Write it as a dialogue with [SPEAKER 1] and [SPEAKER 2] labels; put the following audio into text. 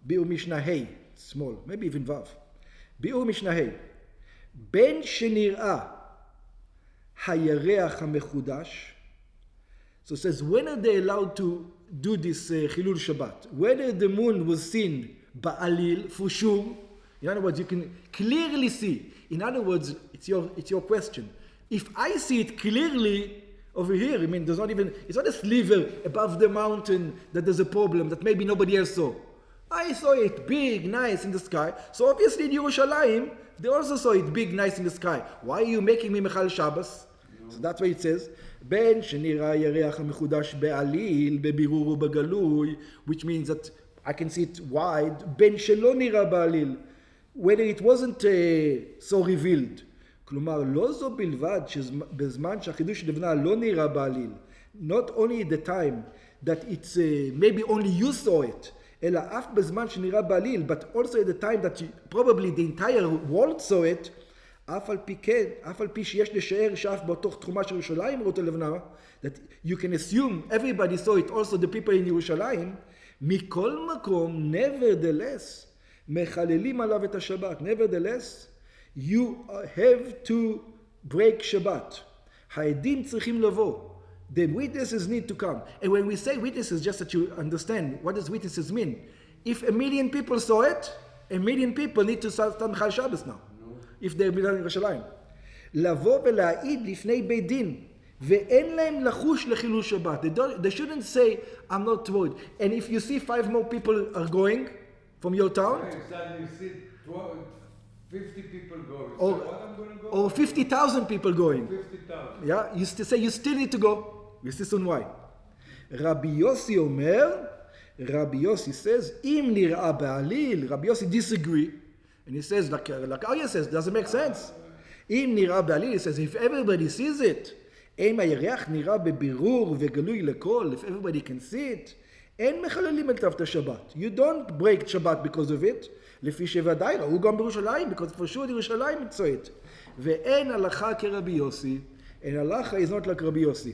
[SPEAKER 1] ביאור משנה ה', small, maybe even ו'. ביאור משנה ה', בין שנראה הירח המחודש, so it says, when are they allowed to do this Chilul Shabbat? Whether the moon was seen ba'alil, for sure, in other words, you can clearly see. In other words, it's your question. If I see it clearly over here, I mean, it's not a sliver above the mountain that there's a problem that maybe nobody else saw. I saw it big, nice in the sky. So obviously in Yerushalayim, they also saw it big, nice in the sky. Why are you making me Mechal Shabbos? So that's why it says, בין שנראה ירח המחודש בעליל, בבירור ובגלוי, which means that I can see it wide, בין שלא נראה בעליל, whether it wasn't so revealed. כלומר, לא זו בלבד שבזמן שהחידוש נבנה לא נראה בעליל, not only at the time that it's maybe only you saw it, אלא אף בזמן שנראה בעליל, but also at the time that probably the entire world saw it, אף על פי שיש לשער שאף בתוך תחומה של ירושלים ראו את הלבנה, that you can assume everybody saw it, also the people in ירושלים, מכל מקום, nevertheless, מחללים עליו את השבת. Nevertheless, you have to break Shabbat. העדים צריכים לבוא. The witnesses need to come. And when we say witnesses, just that you understand, what does witnesses mean? If 1 million people saw it, 1 million people need to start Mechal Shabbos now. If they're in ירושלים. לבוא ולהעיד לפני בית דין, ואין להם לחוש לחילול שבת. They shouldn't say, I'm not worried. And if you see 5 more people are going from your town,
[SPEAKER 2] you see 50 people going.
[SPEAKER 1] Or,
[SPEAKER 2] so what I'm going to go?
[SPEAKER 1] Or 50,000 people going.
[SPEAKER 2] 50,000.
[SPEAKER 1] Yeah, you say you still need to go. This is on why. Rabbi Yossi Omer, Rabbi Yossi says, אם נראה בעליל, Rabbi Yossi disagree. And he says, like Arya says, doesn't make sense. אם נראה בעליל, he says, if everybody sees it, אם הירח נראה בבירור וגלוי לכל, if everybody can see it, אין מחללים את השבת. You don't break Shabbat because of it, לפי שוודאי ראו גם בירושלים, because for sure ירושלים saw it. ואין הלכה כרבי יוסי, and halacha is not like Rabbi Yossi.